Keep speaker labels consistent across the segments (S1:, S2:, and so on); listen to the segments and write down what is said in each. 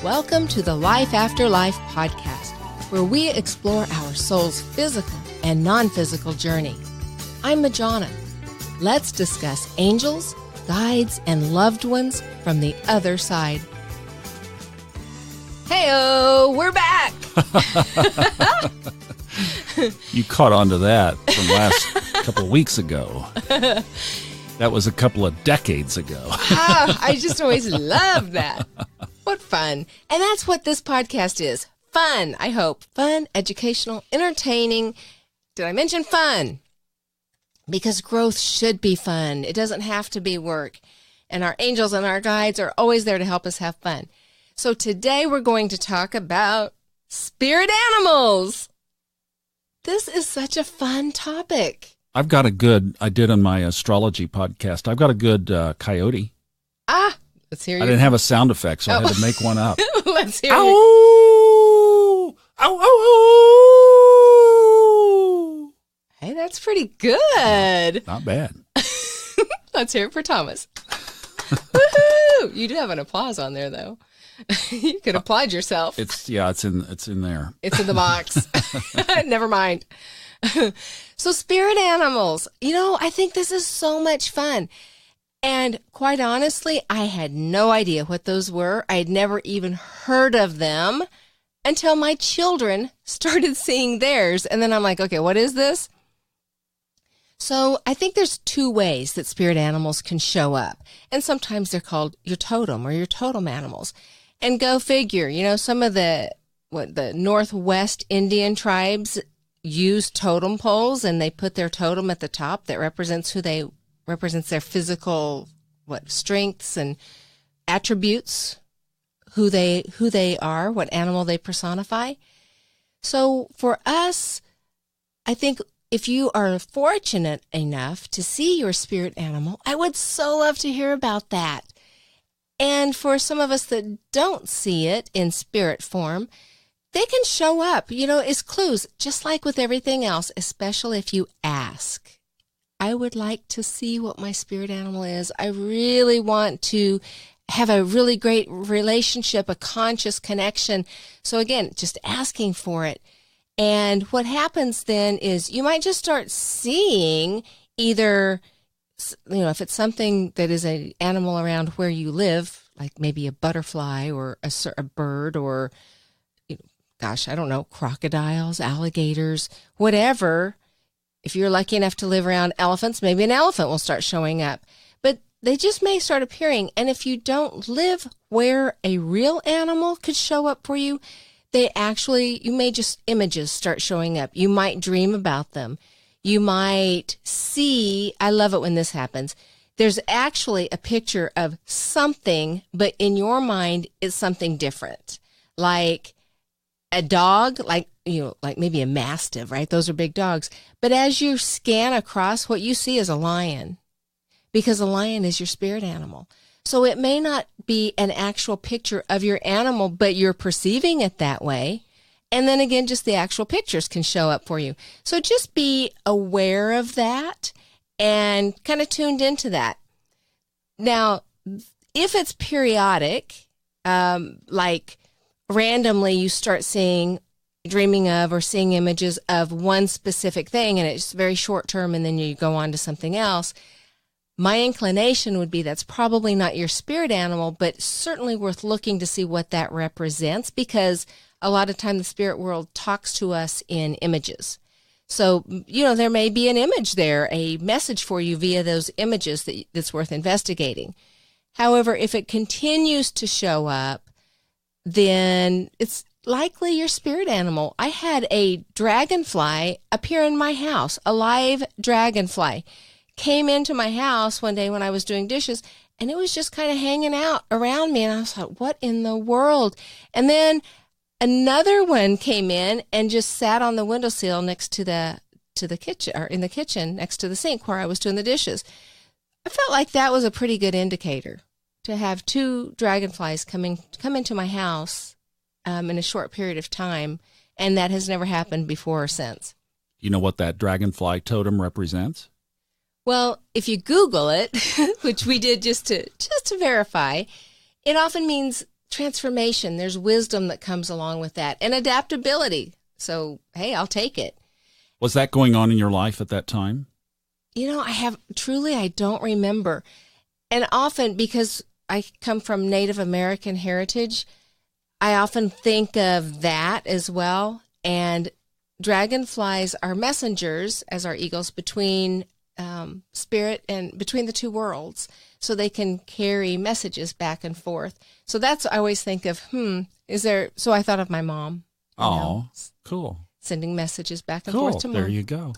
S1: Welcome to the Life After Life podcast, where we explore our soul's physical and non-physical journey. I'm Majana. Let's discuss angels, guides, and loved ones from the other side. Hey-oh, we're back!
S2: You caught on to that from last couple of weeks ago. That was a couple of decades ago.
S1: I just always love that. What fun. And that's what this podcast is. Fun, I hope. Fun, educational, entertaining. Did I mention fun? Because growth should be fun. It doesn't have to be work. And our angels and our guides are always there to help us have fun. So today we're going to talk about spirit animals. This is such a fun topic.
S2: I did on my astrology podcast, I've got a good coyote.
S1: Let's hear
S2: I didn't have a sound effect, so I had to make one up.
S1: Let's hear
S2: Ow!
S1: it.
S2: Ow, ow, ow!
S1: Hey, that's pretty good.
S2: Not bad.
S1: Let's hear it for Thomas. Woohoo! You do have an applause on there, though. You could applaud yourself.
S2: It's in there.
S1: It's in the box. Never mind. So spirit animals, I think this is so much fun. And quite honestly, I had no idea what those were. I had never even heard of them until my children started seeing theirs. And then I'm like, okay, what is this? So I think there's two ways that spirit animals can show up. And sometimes they're called your totem or your totem animals. And go figure, some of the Northwest Indian tribes use totem poles, and they put their totem at the top that represents represents their physical strengths and attributes, who they are, what animal they personify. So for us, I think if you are fortunate enough to see your spirit animal, I would so love to hear about that. And for some of us that don't see it in spirit form, they can show up, as clues, just like with everything else, especially if you ask. I would like to see what my spirit animal is. I really want to have a really great relationship, a conscious connection. So again, just asking for it. And what happens then is you might just start seeing either, if it's something that is an animal around where you live, like maybe a butterfly or a bird or, I don't know, crocodiles, alligators, whatever. If you're lucky enough to live around elephants, maybe an elephant will start showing up. But they just may start appearing. And if you don't live where a real animal could show up for you, you may just images start showing up. You might dream about them. You might see, I love it when this happens. There's actually a picture of something, but in your mind, it's something different. Like a dog, like maybe a mastiff, right? Those are big dogs. But as you scan across, what you see is a lion, because a lion is your spirit animal. So it may not be an actual picture of your animal, but you're perceiving it that way. And then again, just the actual pictures can show up for you. So just be aware of that and kind of tuned into that. Now, if it's periodic, like randomly you start dreaming of or seeing images of one specific thing, and it's very short term, and then you go on to something else, my inclination would be that's probably not your spirit animal, but certainly worth looking to see what that represents, because a lot of time the spirit world talks to us in images. So, there may be an image there, a message for you via those images that's worth investigating. However, if it continues to show up, then it's likely your spirit animal. I had a dragonfly appear in my house, a live dragonfly. Came into my house one day when I was doing dishes, and it was just kind of hanging out around me, and I was like, what in the world? And then another one came in and just sat on the windowsill next to the kitchen, or in the kitchen next to the sink where I was doing the dishes. I felt like that was a pretty good indicator to have two dragonflies come into my house in a short period of time, and that has never happened before or since.
S2: You know what that dragonfly totem represents?
S1: Well, if you Google it, which we did just to verify, it often means transformation. There's wisdom that comes along with that and adaptability. So, hey, I'll take it.
S2: Was that going on in your life at that time?
S1: I don't remember. And often, because I come from Native American heritage, I often think of that as well. And dragonflies are messengers, as are eagles, between spirit and between the two worlds. So they can carry messages back and forth. So that's, I always think of, so I thought of my mom.
S2: Oh, cool.
S1: Sending messages back and forth to mom.
S2: There you go.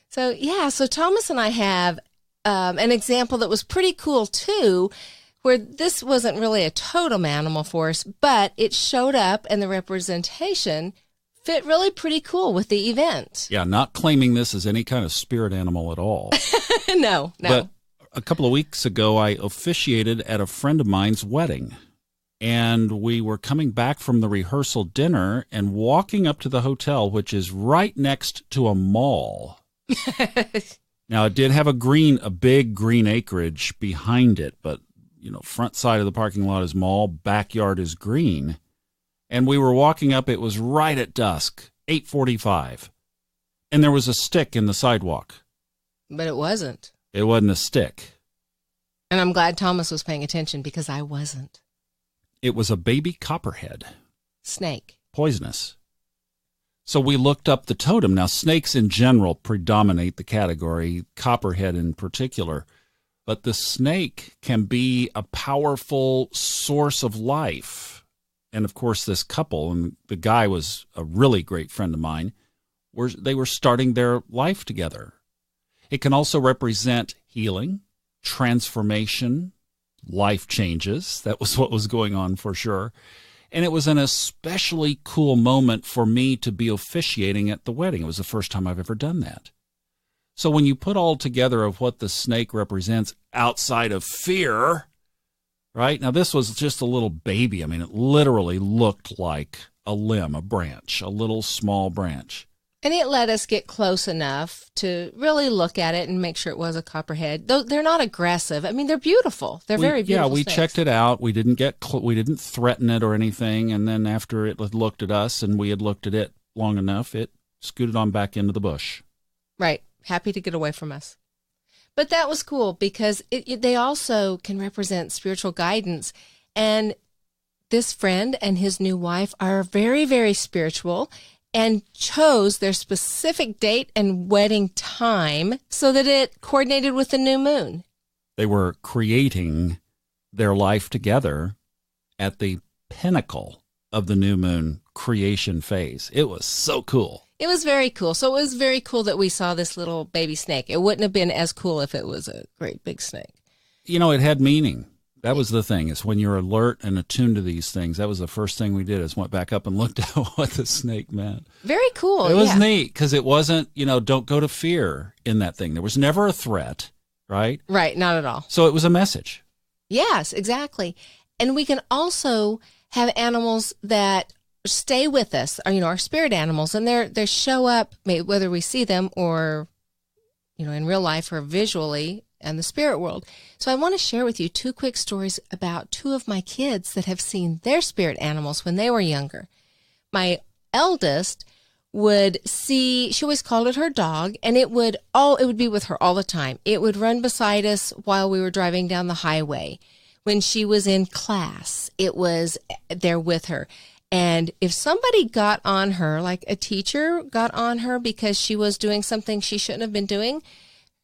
S1: So, so Thomas and I have an example that was pretty cool, too, where this wasn't really a totem animal for us, but it showed up and the representation fit really pretty cool with the event.
S2: Yeah, not claiming this as any kind of spirit animal at all.
S1: No.
S2: But a couple of weeks ago, I officiated at a friend of mine's wedding. And we were coming back from the rehearsal dinner and walking up to the hotel, which is right next to a mall. Now, it did have a big green acreage behind it, but, front side of the parking lot is mall, backyard is green. And we were walking up, it was right at dusk, 8:45. And there was a stick in the sidewalk.
S1: But it wasn't.
S2: It wasn't a stick.
S1: And I'm glad Thomas was paying attention because I wasn't.
S2: It was a baby copperhead.
S1: Snake.
S2: Poisonous. So we looked up the totem. Now, snakes in general predominate the category, copperhead in particular. But the snake can be a powerful source of life. And, of course, this couple, and the guy was a really great friend of mine, they were starting their life together. It can also represent healing, transformation, life changes. That was what was going on for sure. And it was an especially cool moment for me to be officiating at the wedding. It was the first time I've ever done that. So when you put all together of what the snake represents outside of fear, right? Now, this was just a little baby. I mean, it literally looked like a limb, a branch, a little small branch.
S1: And it let us get close enough to really look at it and make sure it was a copperhead. Though they're not aggressive. I mean, they're beautiful. They're very beautiful.
S2: Yeah, we
S1: snakes.
S2: checked it out. We didn't we didn't threaten it or anything. And then after it looked at us and we had looked at it long enough, it scooted on back into the bush.
S1: Right. Happy to get away from us. But that was cool because they also can represent spiritual guidance. And this friend and his new wife are very, very spiritual and chose their specific date and wedding time so that it coordinated with the new moon.
S2: They were creating their life together at the pinnacle of the new moon creation phase. It was so cool.
S1: It was very cool. So it was very cool that we saw this little baby snake. It wouldn't have been as cool if it was a great big snake.
S2: It had meaning. That was the thing, is when you're alert and attuned to these things. That was the first thing we did, is went back up and looked at what the snake meant.
S1: Very cool.
S2: It was neat because it wasn't, don't go to fear in that thing. There was never a threat, right?
S1: Right, not at all.
S2: So it was a message.
S1: Yes, exactly. And we can also have animals that stay with us, or, our spirit animals, and they show up, whether we see them or, in real life or visually in the spirit world. So I want to share with you 2 quick stories about 2 of my kids that have seen their spirit animals when they were younger. My eldest would see, she always called it her dog, and it would be with her all the time. It would run beside us while we were driving down the highway. When she was in class, it was there with her. And if somebody got on her, like a teacher got on her because she was doing something she shouldn't have been doing,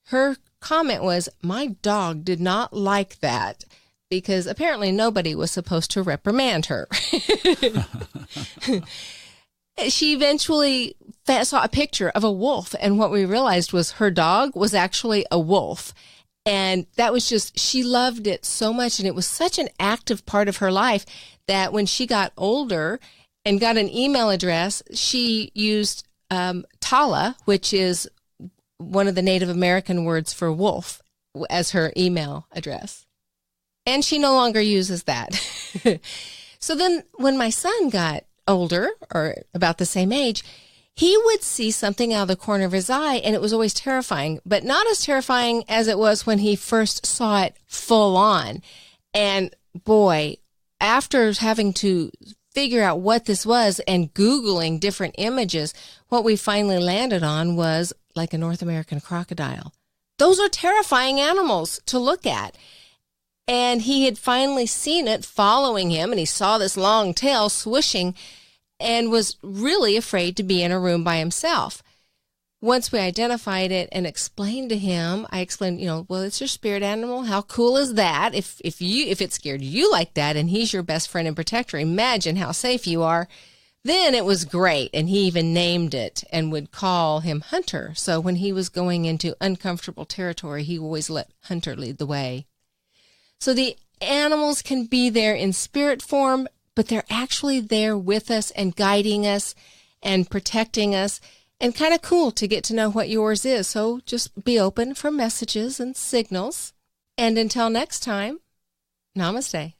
S1: her comment was, "My dog did not like that," because apparently nobody was supposed to reprimand her. She eventually saw a picture of a wolf, and what we realized was her dog was actually a wolf. And that was just, she loved it so much, and it was such an active part of her life that when she got older and got an email address, she used Tala, which is one of the Native American words for wolf, as her email address. And she no longer uses that. So then when my son got older, or about the same age, he would see something out of the corner of his eye, and it was always terrifying, but not as terrifying as it was when he first saw it full on. And boy, after having to figure out what this was and Googling different images, what we finally landed on was like a North American crocodile. Those are terrifying animals to look at. And he had finally seen it following him, and he saw this long tail swishing and was really afraid to be in a room by himself. Once we identified it and explained to him, I explained, well, it's your spirit animal. How cool is that? If it scared you like that and he's your best friend and protector, imagine how safe you are. Then it was great, and he even named it and would call him Hunter. So when he was going into uncomfortable territory, he always let Hunter lead the way. So the animals can be there in spirit form, but they're actually there with us and guiding us and protecting us, and kind of cool to get to know what yours is. So just be open for messages and signals. And until next time, namaste.